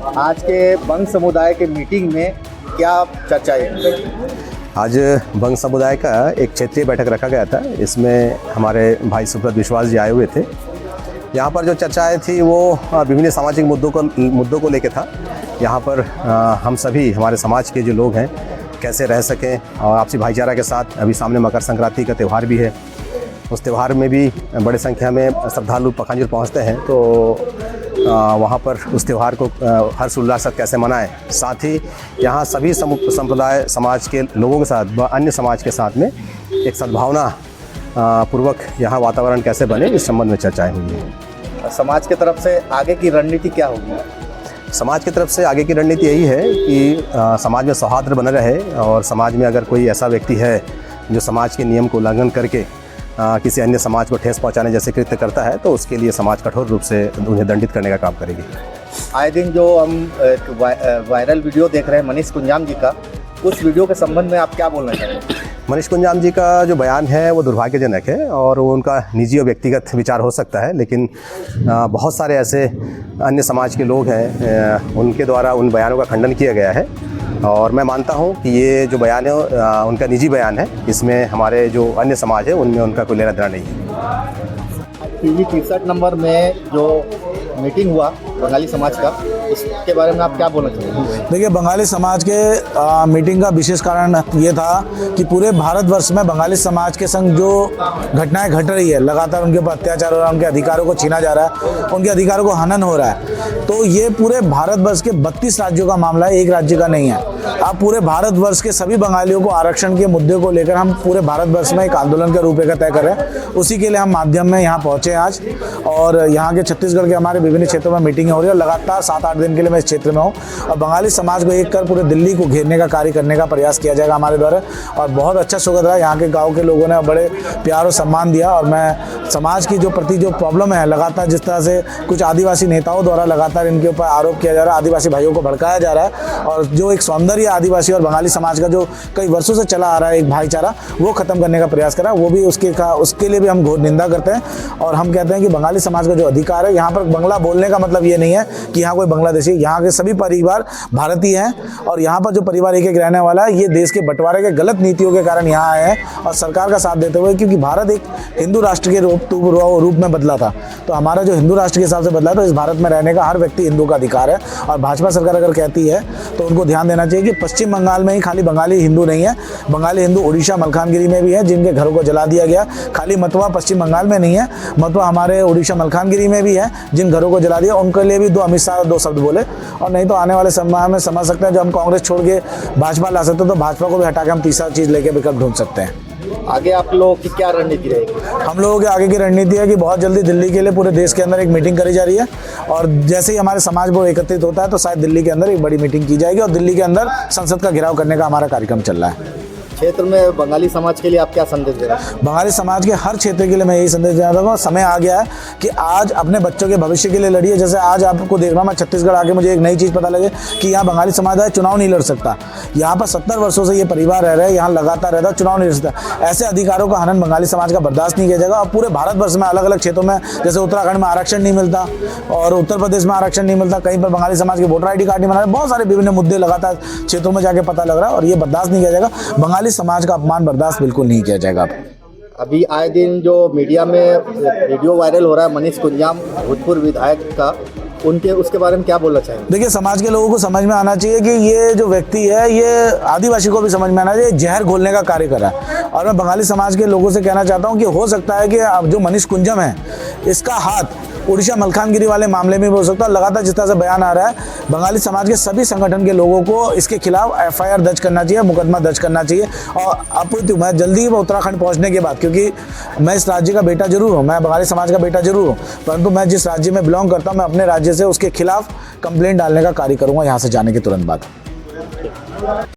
आज के बंग समुदाय के मीटिंग में क्या चर्चाएं हुई? आज बंग समुदाय का एक क्षेत्रीय बैठक रखा गया था। इसमें हमारे भाई सुब्रत विश्वास जी आए हुए थे। यहाँ पर जो चर्चाएं थी वो विभिन्न सामाजिक मुद्दों को लेकर था। यहाँ पर हम सभी हमारे समाज के जो लोग हैं कैसे रह सकें और आपसी भाईचारा के साथ, अभी सामने मकर संक्रांति का त्यौहार भी है, उस त्यौहार में भी बड़े संख्या में श्रद्धालु पखांजूर पहुँचते हैं, तो वहाँ पर उस त्यौहार को हर्ष उल्लास से कैसे मनाएं। साथ ही यहाँ सभी संप्रदाय समाज के लोगों के साथ व अन्य समाज के साथ में एक सद्भावना पूर्वक यहाँ वातावरण कैसे बने, इस संबंध में चर्चाएं हुई है। समाज की तरफ से आगे की रणनीति क्या होगी? समाज की तरफ से आगे की रणनीति यही है कि समाज में सौहार्द बना रहे और समाज में अगर कोई ऐसा व्यक्ति है जो समाज के नियम को उल्लंघन करके किसी अन्य समाज को ठेस पहुंचाने जैसे कृत्य करता है, तो उसके लिए समाज कठोर रूप से उन्हें दंडित करने का काम करेगी। आए दिन जो हम वायरल वीडियो देख रहे हैं मनीष कुंजाम जी का, उस वीडियो के संबंध में आप क्या बोलना चाहेंगे? मनीष कुंजाम जी का जो बयान है वो दुर्भाग्यजनक है और वो उनका निजी और व्यक्तिगत विचार हो सकता है, लेकिन बहुत सारे ऐसे अन्य समाज के लोग हैं उनके द्वारा उन बयानों का खंडन किया गया है और मैं मानता हूं कि ये जो बयान है उनका निजी बयान है। इसमें हमारे जो अन्य समाज है उनमें उनका कोई लेना देना नहीं है। पीवी 63 नंबर में जो मीटिंग हुआ बंगाली समाज का, उसके बारे में आप क्या बोलना चाहेंगे? देखिए, बंगाली समाज के मीटिंग का विशेष कारण ये था कि पूरे भारतवर्ष में बंगाली समाज के संग जो घटनाएं घट रही है, लगातार उनके ऊपर अत्याचार हो रहा है, उनके अधिकारों को छीना जा रहा है, उनके अधिकारों को हनन हो रहा है, तो ये पूरे भारतवर्ष के 32 राज्यों का मामला है, एक राज्य का नहीं है। अब पूरे भारतवर्ष के सभी बंगालियों को आरक्षण के मुद्दे को लेकर हम पूरे भारतवर्ष में एक आंदोलन के रूपरेखा तय कर रहे हैं। उसी के लिए हम माध्यम में यहाँ पहुँचे आज और यहाँ के छत्तीसगढ़ के हमारे विभिन्न क्षेत्रों में मीटिंगें हो रही है और लगातार 7-8 दिन के लिए मैं इस क्षेत्र में हूँ और बंगाली समाज को एक कर पूरे दिल्ली को घेरने का कार्य करने का प्रयास किया जाएगा हमारे द्वारा। और बहुत अच्छा स्वागत रहा, यहाँ के गाँव के लोगों ने बड़े प्यार और सम्मान दिया और मैं समाज की जो प्रति जो प्रॉब्लम है, लगातार जिस तरह से कुछ आदिवासी नेताओं द्वारा लगातार इनके ऊपर आरोप किया जा रहा है, आदिवासी भाइयों को भड़काया जा रहा है और जो एक सौंदर्य आदिवासी और बंगाली समाज का जो कई वर्षों से चला आ रहा है एक भाईचारा, वो खत्म करने का प्रयास करा, वो भी उसके लिए भी हम घोर निंदा करते हैं। और हम कहते हैं कि बंगाली समाज का जो अधिकार है, यहाँ पर बंगला बोलने का मतलब ये नहीं है कि यहाँ कोई बांग्लादेशी, यहाँ के सभी परिवार भारतीय हैं और यहाँ पर जो परिवार एक रहने वाला है, ये देश के बंटवारे के गलत नीतियों के कारण यहाँ आए हैं और सरकार का साथ देते हुए, क्योंकि भारत एक हिंदू राष्ट्र के रूप में बदला था, तो हमारा जो हिंदू राष्ट्र के हिसाब से बदला, तो इस भारत में रहने का हर व्यक्ति हिंदू का अधिकार है। और भाजपा सरकार अगर कहती है तो उनको ध्यान देना चाहिए कि पश्चिम बंगाल में ही खाली बंगाली हिंदू नहीं है, बंगाली हिंदू उड़ीसा मलकानगिरी में भी है जिनके घरों को जला दिया गया। खाली मतवा पश्चिम बंगाल में नहीं है, मतवा हमारे उड़ीसा मलकानगिरी में भी है जिन घरों को जला दिया। उनके लिए भी अमित शाह 2 शब्द बोले और नहीं तो आने वाले समय में समझ सकते हैं जो हम कांग्रेस छोड़ के भाजपा ला सकते हैं, तो भाजपा को भी हटा के हम तीसरा चीज़ लेके विकल्प ढूंढ सकते हैं। आगे आप लोगों की क्या रणनीति रहेगी? हम लोगों की आगे की रणनीति है कि बहुत जल्दी दिल्ली के लिए पूरे देश के अंदर एक मीटिंग करी जा रही है और जैसे ही हमारे समाज वो एकत्रित होता है तो शायद दिल्ली के अंदर एक बड़ी मीटिंग की जाएगी और दिल्ली के अंदर संसद का घेराव करने का हमारा कार्यक्रम चल रहा है। क्षेत्र में बंगाली समाज के लिए आप क्या संदेश दे रहे हैं? बंगाली समाज के हर क्षेत्र के लिए मैं यही संदेश देना चाहता हूँ, समय आ गया है कि आज अपने बच्चों के भविष्य के लिए लड़िए। जैसे आज आपको देख रहा हूँ मैं छत्तीसगढ़ आके मुझे एक नई चीज़ पता लगे कि यहाँ बंगाली समाज चुनाव नहीं लड़ सकता। यहाँ पर 70 वर्षों से ये परिवार रह रहे हैं, यहाँ लगातार रहता है, चुनाव नहीं लड़ सकता। ऐसे अधिकारों का हनन बंगाली समाज का बर्दाश्त नहीं किया जाएगा। और पूरे भारतवर्ष में अलग अलग क्षेत्रों में, जैसे उत्तराखंड में आरक्षण नहीं मिलता और उत्तर प्रदेश में आरक्षण नहीं मिलता, कहीं पर बंगाली समाज के वोटर ID कार्ड नहीं बना रहे, बहुत सारे विभिन्न मुद्दे लगातार क्षेत्रों में जाके पता लग रहा है और ये बर्दाश्त नहीं किया जाएगा। बंगाली समाज का अपमान बर्दाश्त बिल्कुल नहीं किया जाएगा। अभी आए दिन जो मीडिया में वीडियो वायरल हो रहा है मनीष कुंजाम भूतपूर्व विधायक का, उसके बारे में क्या बोलना चाहेंगे? देखिए, समाज के लोगों को समझ में आना चाहिए कि ये जो व्यक्ति है, ये आदिवासी को भी समझ में आना चाहिए, जहर घोलने का कार्य कर रहा है। और मैं बंगाली समाज के लोगों से कहना चाहता हूँ कि हो सकता है कि जो मनीष कुंजाम है, इसका हाथ उड़ीसा मलकानगिरी वाले मामले में भी हो सकता है। लगातार जिस तरह से बयान आ रहा है, बंगाली समाज के सभी संगठन के लोगों को इसके खिलाफ FIR दर्ज करना चाहिए, मुकदमा दर्ज करना चाहिए। और अप्रत्यु मैं जल्दी उत्तराखंड पहुंचने के बाद, क्योंकि मैं इस राज्य का बेटा जरूर हूं, मैं बंगाली समाज का बेटा जरूर हूं, परंतु मैं जिस राज्य में बिलोंग करता हूं, मैं अपने राज्य से उसके खिलाफ कंप्लेंट डालने का कार्य करूंगा यहाँ से जाने के तुरंत बाद।